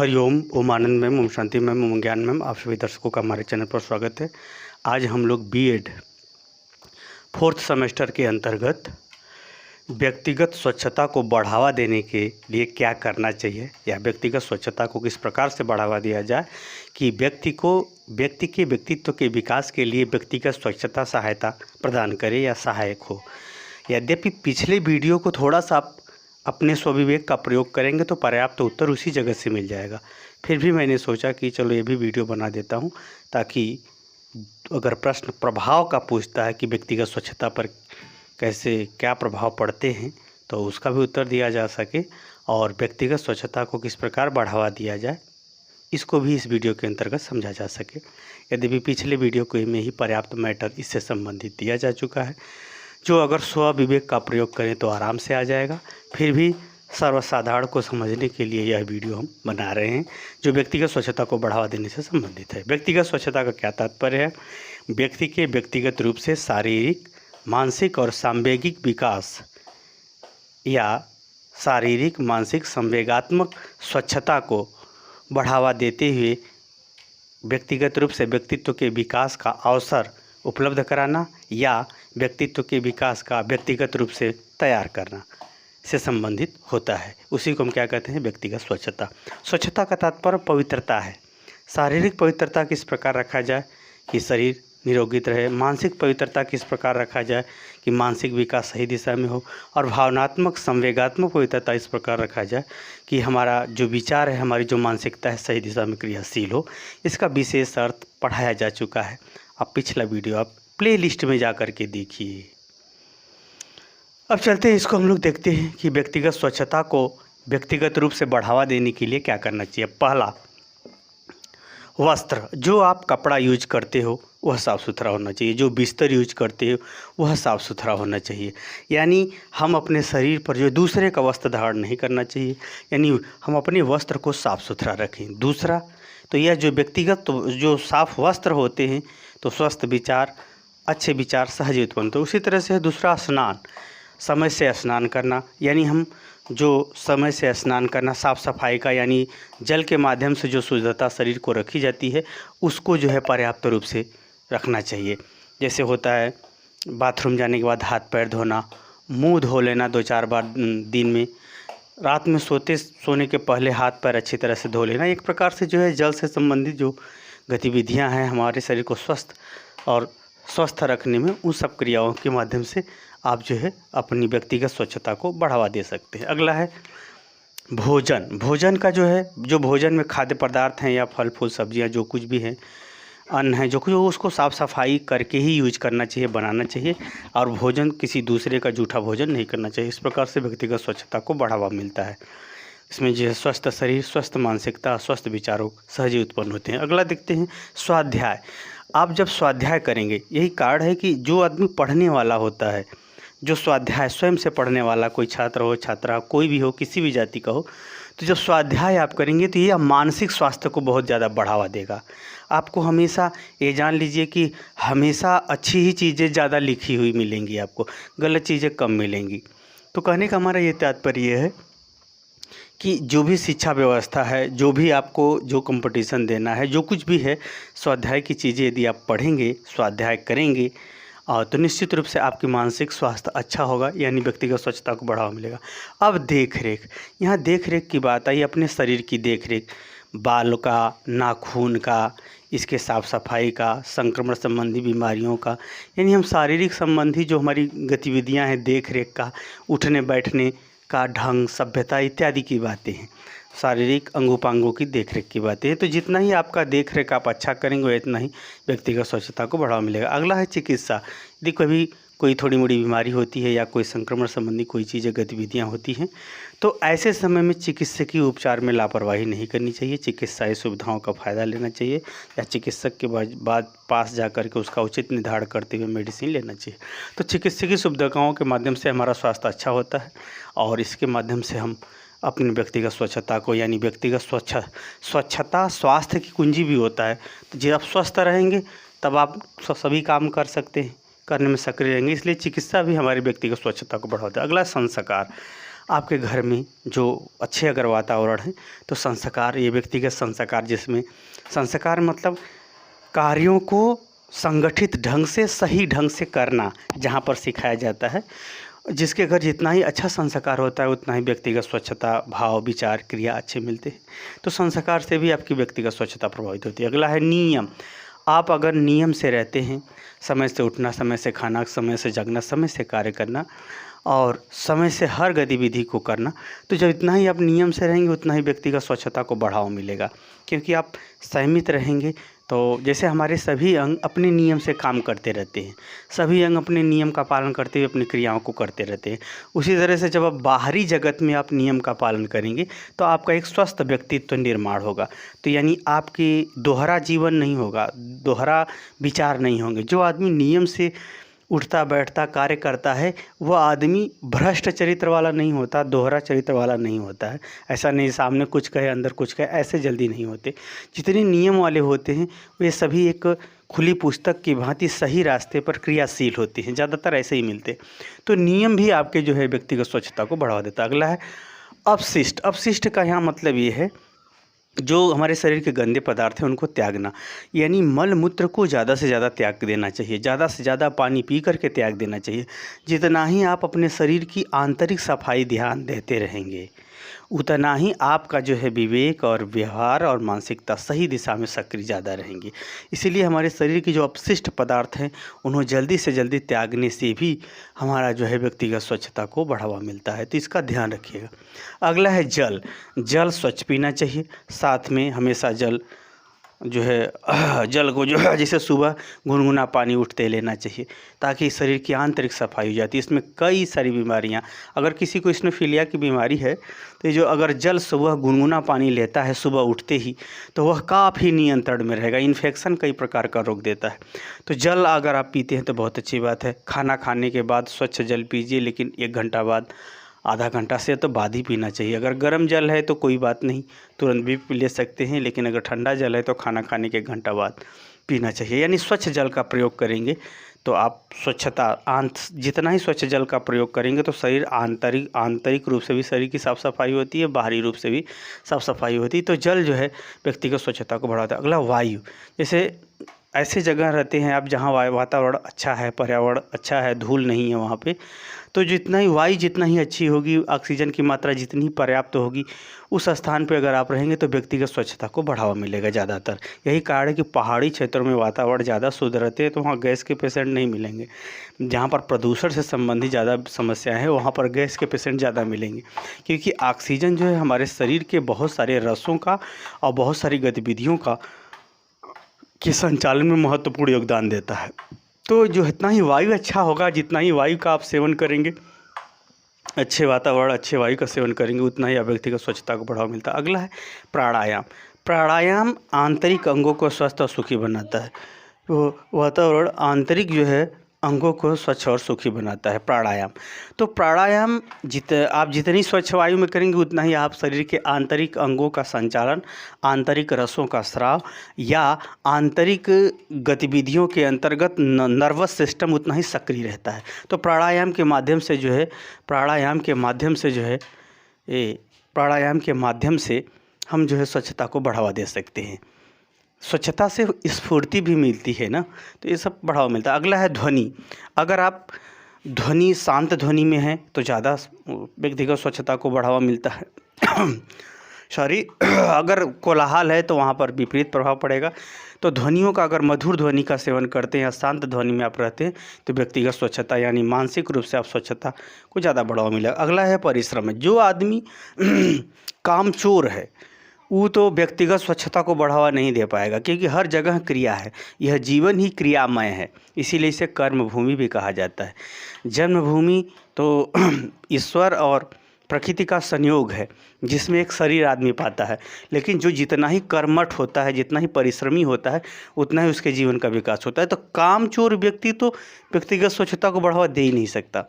हरिओम, ओम आनंद ma'am, Om Shanti ma'am, ओम ज्ञान ma'am, आप सभी दर्शकों का हमारे चैनल पर स्वागत है। आज हम लोग बीएड 4th सेमेस्टर के अंतर्गत व्यक्तिगत स्वच्छता को बढ़ावा देने के लिए क्या करना चाहिए या व्यक्तिगत स्वच्छता को किस प्रकार से बढ़ावा दिया जाए कि व्यक्ति के व्यक्तित्व के विकास के लिए व्यक्तिगत स्वच्छता सहायता प्रदान करे या सहायक हो। यद्यपि पिछले वीडियो को थोड़ा सा आप अपने स्वविवेक का प्रयोग करेंगे तो पर्याप्त उत्तर उसी जगह से मिल जाएगा। फिर भी मैंने सोचा कि चलो ये भी वीडियो बना देता हूँ ताकि अगर प्रश्न प्रभाव का पूछता है कि व्यक्तिगत स्वच्छता पर कैसे क्या प्रभाव पड़ते हैं तो उसका भी उत्तर दिया जा सके और व्यक्तिगत स्वच्छता को किस प्रकार बढ़ावा दिया जाए इसको भी इस वीडियो के अंतर्गत समझा जा सके। यद्यपि पिछले वीडियो को में ही पर्याप्त मैटर इससे संबंधित दिया जा चुका है, जो अगर स्वविवेक का प्रयोग करें तो आराम से आ जाएगा। फिर भी सर्वसाधारण को समझने के लिए यह वीडियो हम बना रहे हैं जो व्यक्तिगत स्वच्छता को बढ़ावा देने से संबंधित है। व्यक्तिगत स्वच्छता का क्या तात्पर्य है? व्यक्ति के व्यक्तिगत रूप से शारीरिक, मानसिक और सांवेगिक विकास या शारीरिक, मानसिक, संवेगात्मक स्वच्छता को बढ़ावा देते हुए व्यक्तिगत रूप से व्यक्तित्व के विकास का अवसर उपलब्ध कराना या व्यक्तित्व के विकास का व्यक्तिगत रूप से तैयार करना से संबंधित होता है। उसी को हम क्या कहते हैं? व्यक्तिगत स्वच्छता। स्वच्छता का तात्पर्य पवित्रता है। शारीरिक पवित्रता किस प्रकार रखा जाए कि शरीर निरोगित रहे, मानसिक पवित्रता किस प्रकार रखा जाए कि मानसिक विकास सही दिशा में हो, और भावनात्मक, संवेगात्मक पवित्रता इस प्रकार रखा जाए कि हमारा जो विचार है, हमारी जो मानसिकता है सही दिशा में क्रियाशील हो। इसका विशेष अर्थ पढ़ाया जा चुका है। अब पिछला वीडियो आप प्ले लिस्ट में जा कर के देखिए। अब चलते हैं, इसको हम लोग देखते हैं कि व्यक्तिगत स्वच्छता को व्यक्तिगत रूप से बढ़ावा देने के लिए क्या करना चाहिए। पहला, वस्त्र, जो आप कपड़ा यूज करते हो वह साफ़ सुथरा होना चाहिए। जो बिस्तर यूज करते हो वह साफ़ सुथरा होना चाहिए। यानी हम अपने शरीर पर जो दूसरे का वस्त्र धारण नहीं करना चाहिए, यानी हम अपने वस्त्र को साफ़ सुथरा रखें। दूसरा तो यह जो व्यक्तिगत जो साफ़ वस्त्र होते हैं तो स्वस्थ विचार, अच्छे विचार सहज उत्पन्न। तो उसी तरह से दूसरा, स्नान, समय से स्नान करना, यानी हम जो समय से स्नान करना, साफ़ सफाई का, यानी जल के माध्यम से जो शुद्धता शरीर को रखी जाती है उसको जो है पर्याप्त रूप से रखना चाहिए। जैसे होता है बाथरूम जाने के बाद हाथ पैर धोना, मुंह धो लेना 2-4 बार दिन में, रात में सोने के पहले हाथ पैर अच्छी तरह से धो लेना। एक प्रकार से जो है जल से संबंधित जो गतिविधियां हैं हमारे शरीर को स्वस्थ रखने में, उन सब क्रियाओं के माध्यम से आप जो है अपनी व्यक्तिगत स्वच्छता को बढ़ावा दे सकते हैं। अगला है भोजन। भोजन का जो है, जो भोजन में खाद्य पदार्थ हैं या फल फूल सब्जियां जो कुछ भी हैं, अन्न है, जो कुछ उसको साफ़ सफाई करके ही यूज करना चाहिए, बनाना चाहिए। और भोजन किसी दूसरे का जूठा भोजन नहीं करना चाहिए। इस प्रकार से व्यक्तिगत स्वच्छता को बढ़ावा मिलता है। इसमें जो है स्वस्थ शरीर, स्वस्थ मानसिकता, स्वस्थ विचारों सहज उत्पन्न होते हैं। अगला देखते हैं स्वाध्याय। आप जब स्वाध्याय करेंगे, यही कारण है कि जो आदमी पढ़ने वाला होता है, जो स्वाध्याय स्वयं से पढ़ने वाला, कोई छात्र हो, छात्रा, कोई भी हो, किसी भी जाति का हो, तो जब स्वाध्याय आप करेंगे तो ये मानसिक स्वास्थ्य को बहुत ज़्यादा बढ़ावा देगा। आपको हमेशा ये जान लीजिए कि हमेशा अच्छी ही चीज़ें ज़्यादा लिखी हुई मिलेंगी, आपको गलत चीज़ें कम मिलेंगी। तो कहने का हमारा ये तात्पर्य है कि जो भी शिक्षा व्यवस्था है, जो भी आपको जो कंपटीशन देना है, जो कुछ भी है, स्वाध्याय की चीज़ें यदि आप पढ़ेंगे, स्वाध्याय करेंगे तो निश्चित रूप से आपकी मानसिक स्वास्थ्य अच्छा होगा, यानी व्यक्तिगत स्वच्छता को बढ़ावा मिलेगा। अब देख रेख, यहाँ देख रेख की बात आई, अपने शरीर की देख रेख, बाल का, नाखून का, इसके साफ़ सफाई का, संक्रमण संबंधी बीमारियों का, यानी हम शारीरिक संबंधी जो हमारी गतिविधियाँ हैं, देख रेख का, उठने बैठने का ढंग, सभ्यता इत्यादि की बातें हैं, शारीरिक अंगोपांगों की देखरेख की बातें हैं। तो जितना ही आपका देखरेख आप अच्छा करेंगे उतना ही व्यक्तिगत स्वच्छता को बढ़ावा मिलेगा। अगला है चिकित्सा। यदि कभी कोई थोड़ी मोड़ी बीमारी होती है या कोई संक्रमण संबंधी कोई चीज़ें गतिविधियां होती हैं तो ऐसे समय में चिकित्सकीय उपचार में लापरवाही नहीं करनी चाहिए। चिकित्साई सुविधाओं का फ़ायदा लेना चाहिए या चिकित्सक के बाद पास जा कर के उसका उचित निर्धारण करते हुए मेडिसिन लेना चाहिए। तो चिकित्सकीय सुविधाओं के माध्यम से हमारा स्वास्थ्य अच्छा होता है और इसके माध्यम से हम अपनी व्यक्तिगत स्वच्छता को, यानी व्यक्तिगत स्वच्छता स्वास्थ्य की कुंजी भी होता है। तो जब आप स्वस्थ रहेंगे तब आप सभी काम कर सकते हैं, करने में सक्रिय रहेंगे। इसलिए चिकित्सा भी हमारी व्यक्तिगत स्वच्छता को बढ़ाता है। अगला संस्कार। आपके घर में जो अच्छे अगर वातावरण है तो संस्कार, ये व्यक्तिगत संस्कार, जिसमें संस्कार मतलब कार्यों को संगठित ढंग से, सही ढंग से करना जहाँ पर सिखाया जाता है। जिसके घर जितना ही अच्छा संस्कार होता है उतना ही व्यक्तिगत स्वच्छता, भाव, विचार, क्रिया अच्छे मिलते हैं। तो संस्कार से भी आपकी व्यक्तिगत स्वच्छता प्रभावित होती है। अगला है नियम। आप अगर नियम से रहते हैं, समय से उठना, समय से खाना, समय से जगना, समय से कार्य करना और समय से हर गतिविधि को करना, तो जब इतना ही आप नियम से रहेंगे उतना ही व्यक्तिगत स्वच्छता को बढ़ावा मिलेगा। क्योंकि आप संयमित रहेंगे तो जैसे हमारे सभी अंग अपने नियम से काम करते रहते हैं, सभी अंग अपने नियम का पालन करते हुए अपनी क्रियाओं को करते रहते हैं। उसी तरह से जब आप बाहरी जगत में आप नियम का पालन करेंगे तो आपका एक स्वस्थ व्यक्तित्व निर्माण होगा। तो यानी आपकी दोहरा जीवन नहीं होगा, दोहरा विचार नहीं होंगे। जो आदमी नियम से उठता बैठता कार्य करता है वह आदमी भ्रष्ट चरित्र वाला नहीं होता, दोहरा चरित्र वाला नहीं होता है। ऐसा नहीं सामने कुछ कहे अंदर कुछ कहे, ऐसे जल्दी नहीं होते। जितने नियम वाले होते हैं वे सभी एक खुली पुस्तक की भांति सही रास्ते पर क्रियाशील होते हैं, ज़्यादातर ऐसे ही मिलते हैं। तो नियम भी आपके जो है व्यक्तिगत स्वच्छता को बढ़ावा देता है। अगला है अपशिष्ट। अपशिष्ट का यहाँ मतलब ये है जो हमारे शरीर के गंदे पदार्थ हैं उनको त्यागना, यानी मल मूत्र को ज़्यादा से ज़्यादा त्याग देना चाहिए, ज़्यादा से ज़्यादा पानी पी करके त्याग देना चाहिए। जितना ही आप अपने शरीर की आंतरिक सफाई ध्यान देते रहेंगे उतना ही आपका जो है विवेक और व्यवहार और मानसिकता सही दिशा में सक्रिय ज़्यादा रहेंगे। इसीलिए हमारे शरीर के जो अपशिष्ट पदार्थ हैं उन्हें जल्दी से जल्दी त्यागने से भी हमारा जो है व्यक्तिगत स्वच्छता को बढ़ावा मिलता है। तो इसका ध्यान रखिएगा। अगला है जल। जल स्वच्छ पीना चाहिए, साथ में हमेशा जल जो है जल को जो है जैसे सुबह गुनगुना पानी उठते लेना चाहिए ताकि शरीर की आंतरिक सफाई हो जाती है। इसमें कई सारी बीमारियां, अगर किसी को इसनोफिलिया की बीमारी है तो ये जो अगर जल सुबह गुनगुना पानी लेता है सुबह उठते ही तो वह काफ़ी नियंत्रण में रहेगा। इन्फेक्शन कई प्रकार का रोक देता है। तो जल अगर आप पीते हैं तो बहुत अच्छी बात है। खाना खाने के बाद स्वच्छ जल पीजिए, लेकिन 1 घंटा बाद, आधा घंटा से तो बाद ही पीना चाहिए। अगर गर्म जल है तो कोई बात नहीं, तुरंत भी ले सकते हैं, लेकिन अगर ठंडा जल है तो खाना खाने के 1 घंटा बाद पीना चाहिए। यानी स्वच्छ जल का प्रयोग करेंगे तो आप स्वच्छता जितना ही स्वच्छ जल का प्रयोग करेंगे तो शरीर आंतरिक रूप से भी शरीर की साफ़ सफाई होती है, बाहरी रूप से भी साफ़ सफाई होती है। तो जल जो है व्यक्तिगत स्वच्छता को बढ़ाता है। अगला वायु। जैसे ऐसे जगह रहते हैं आप जहाँ वातावरण अच्छा है, पर्यावरण अच्छा है, धूल नहीं है वहाँ पे, तो जितना ही वायु जितना ही अच्छी होगी, ऑक्सीजन की मात्रा जितनी पर्याप्त होगी, उस स्थान पे अगर आप रहेंगे तो व्यक्तिगत स्वच्छता को बढ़ावा मिलेगा ज़्यादातर। यही कारण है कि पहाड़ी क्षेत्रों में वातावरण ज़्यादा शुद्ध रहते हैं तो वहाँ गैस के पेशेंट नहीं मिलेंगे। जहाँ पर प्रदूषण से संबंधित ज़्यादा समस्याएं हैं वहाँ पर गैस के पेशेंट ज़्यादा मिलेंगे, क्योंकि ऑक्सीजन जो है हमारे शरीर के बहुत सारे रसों का और बहुत सारी गतिविधियों के संचालन में महत्वपूर्ण योगदान देता है। तो जो जितना ही वायु अच्छा होगा, जितना ही वायु का आप सेवन करेंगे, अच्छे वातावरण अच्छे वायु का सेवन करेंगे, उतना ही व्यक्तिगत स्वच्छता को बढ़ावा मिलता है। अगला है प्राणायाम। प्राणायाम आंतरिक अंगों को स्वस्थ और सुखी बनाता है। तो वातावरण आंतरिक जो है अंगों को स्वच्छ और सुखी बनाता है प्राणायाम। तो प्राणायाम आप जितनी स्वच्छ वायु में करेंगे उतना ही आप शरीर के आंतरिक अंगों का संचालन, आंतरिक रसों का स्राव या आंतरिक गतिविधियों के अंतर्गत नर्वस सिस्टम उतना ही सक्रिय रहता है। तो प्राणायाम के माध्यम से हम जो है स्वच्छता को बढ़ावा दे सकते हैं। स्वच्छता से स्फूर्ति भी मिलती है ना, तो ये सब बढ़ावा मिलता है। अगला है ध्वनि। अगर आप शांत ध्वनि में हैं तो ज़्यादा व्यक्तिगत स्वच्छता को बढ़ावा मिलता है। सॉरी अगर कोलाहल है तो वहाँ पर विपरीत प्रभाव पड़ेगा। तो ध्वनियों का अगर मधुर ध्वनि का सेवन करते हैं या शांत ध्वनि में आप रहते हैं तो व्यक्तिगत स्वच्छता यानी मानसिक रूप से आप स्वच्छता को ज़्यादा बढ़ावा मिलेगा। अगला है परिश्रम। जो आदमी कामचोर है वो तो व्यक्तिगत स्वच्छता को बढ़ावा नहीं दे पाएगा, क्योंकि हर जगह क्रिया है, यह जीवन ही क्रियामय है, इसीलिए इसे कर्म भूमि भी कहा जाता है। जन्मभूमि तो ईश्वर और प्रकृति का संयोग है जिसमें एक शरीर आदमी पाता है, लेकिन जो जितना ही कर्मठ होता है, जितना ही परिश्रमी होता है, उतना ही उसके जीवन का विकास होता है। तो कामचोर व्यक्ति तो व्यक्तिगत स्वच्छता को बढ़ावा दे ही नहीं सकता।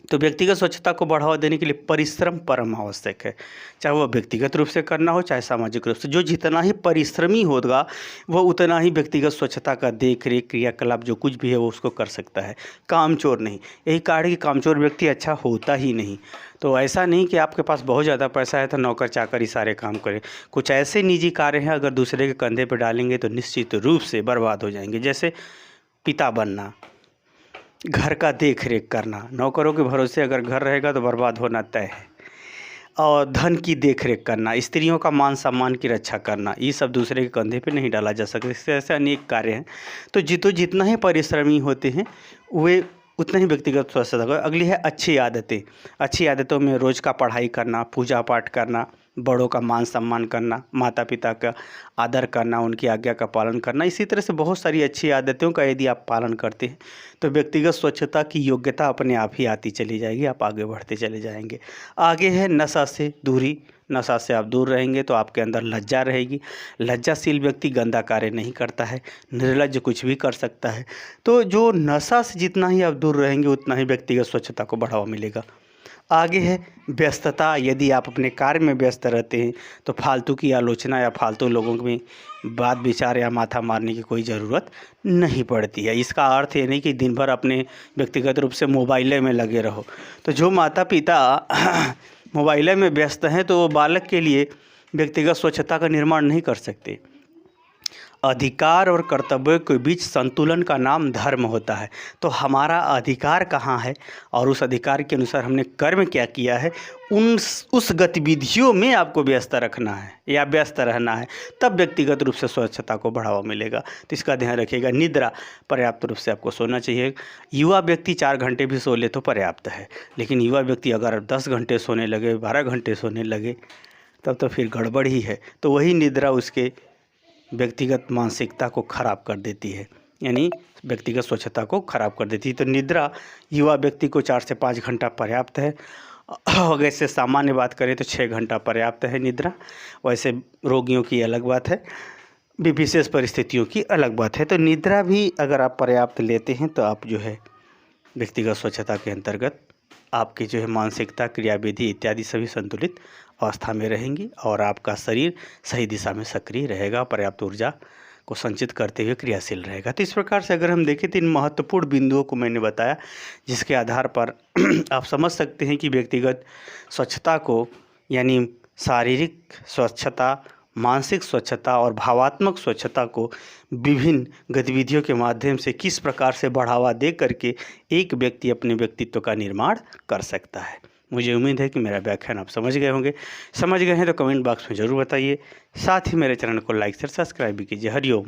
तो व्यक्तिगत स्वच्छता को बढ़ावा देने के लिए परिश्रम परम आवश्यक है। चाहे वह व्यक्तिगत रूप से करना हो, चाहे सामाजिक रूप से। जो जितना ही परिश्रमी होगा वह उतना ही व्यक्तिगत स्वच्छता का देख रेख क्रियाकलाप जो कुछ भी है वो उसको कर सकता है, कामचोर नहीं। यही कारण है कि कामचोर व्यक्ति अच्छा होता ही नहीं। तो ऐसा नहीं कि आपके पास बहुत ज़्यादा पैसा है तो नौकर चाकर ही सारे काम करें। कुछ ऐसे निजी कार्य हैं अगर दूसरे के कंधे पर डालेंगे तो निश्चित रूप से बर्बाद हो जाएंगे। जैसे पिता बनना, घर का देख रेख करना, नौकरों के भरोसे अगर घर रहेगा तो बर्बाद होना तय है। और धन की देख रेख करना, स्त्रियों का मान सम्मान की रक्षा करना, ये सब दूसरे के कंधे पे नहीं डाला जा सकता। इससे ऐसे अनेक कार्य हैं। तो जितना ही परिश्रमी होते हैं वे उतना ही व्यक्तिगत स्वच्छता का। अगली है अच्छी आदतें। अच्छी आदतों में रोज़ का पढ़ाई करना, पूजा पाठ करना, बड़ों का मान सम्मान करना, माता पिता का आदर करना, उनकी आज्ञा का पालन करना। इसी तरह से बहुत सारी अच्छी आदतों का यदि आप पालन करते हैं तो व्यक्तिगत स्वच्छता की योग्यता अपने आप ही आती चली जाएगी, आप आगे बढ़ते चले जाएंगे। आगे है नशा से दूरी। नशा से आप दूर रहेंगे तो आपके अंदर लज्जा रहेगी। लज्जाशील व्यक्ति गंदा कार्य नहीं करता है, निर्लज्ज कुछ भी कर सकता है। तो जो नशा से जितना ही आप दूर रहेंगे उतना ही व्यक्तिगत स्वच्छता को बढ़ावा मिलेगा। आगे है व्यस्तता। यदि आप अपने कार्य में व्यस्त रहते हैं तो फालतू की आलोचना या फालतू लोगों में बात विचार या माथा मारने की कोई ज़रूरत नहीं पड़ती है। इसका अर्थ ये नहीं कि दिन भर अपने व्यक्तिगत रूप से मोबाइले में लगे रहो। तो जो माता पिता मोबाइले में व्यस्त हैं तो वो बालक के लिए व्यक्तिगत स्वच्छता का निर्माण नहीं कर सकते। अधिकार और कर्तव्य के बीच संतुलन का नाम धर्म होता है। तो हमारा अधिकार कहाँ है और उस अधिकार के अनुसार हमने कर्म क्या किया है, उस गतिविधियों में आपको व्यस्त रखना है या व्यस्त रहना है, तब व्यक्तिगत रूप से स्वच्छता को बढ़ावा मिलेगा। तो इसका ध्यान रखिएगा। निद्रा, पर्याप्त रूप से आपको सोना चाहिए। युवा व्यक्ति 4 घंटे भी सो ले तो पर्याप्त है, लेकिन युवा व्यक्ति अगर 10 घंटे सोने लगे, 12 घंटे सोने लगे तब तो फिर गड़बड़ ही है। तो वही निद्रा उसके व्यक्तिगत मानसिकता को ख़राब कर देती है, यानी व्यक्तिगत स्वच्छता को ख़राब कर देती है। तो निद्रा युवा व्यक्ति को 4 से 5 घंटा पर्याप्त है। वैसे सामान्य बात करें तो 6 घंटा पर्याप्त है निद्रा। वैसे रोगियों की अलग बात है, विशेष परिस्थितियों की अलग बात है। तो निद्रा भी अगर आप पर्याप्त लेते हैं तो आप जो है व्यक्तिगत स्वच्छता के अंतर्गत आपकी जो है मानसिकता, क्रियाविधि इत्यादि सभी संतुलित अवस्था में रहेंगी और आपका शरीर सही दिशा में सक्रिय रहेगा, पर्याप्त ऊर्जा को संचित करते हुए क्रियाशील रहेगा। तो इस प्रकार से अगर हम देखें तो इन महत्वपूर्ण बिंदुओं को मैंने बताया, जिसके आधार पर आप समझ सकते हैं कि व्यक्तिगत स्वच्छता को यानी शारीरिक स्वच्छता, मानसिक स्वच्छता और भावात्मक स्वच्छता को विभिन्न गतिविधियों के माध्यम से किस प्रकार से बढ़ावा दे करके एक व्यक्ति अपने व्यक्तित्व का निर्माण कर सकता है। मुझे उम्मीद है कि मेरा व्याख्यान आप समझ गए होंगे। समझ गए हैं तो कमेंट बॉक्स में ज़रूर बताइए। साथ ही मेरे चैनल को लाइक शेयर सब्सक्राइब भी कीजिए। हरिओम।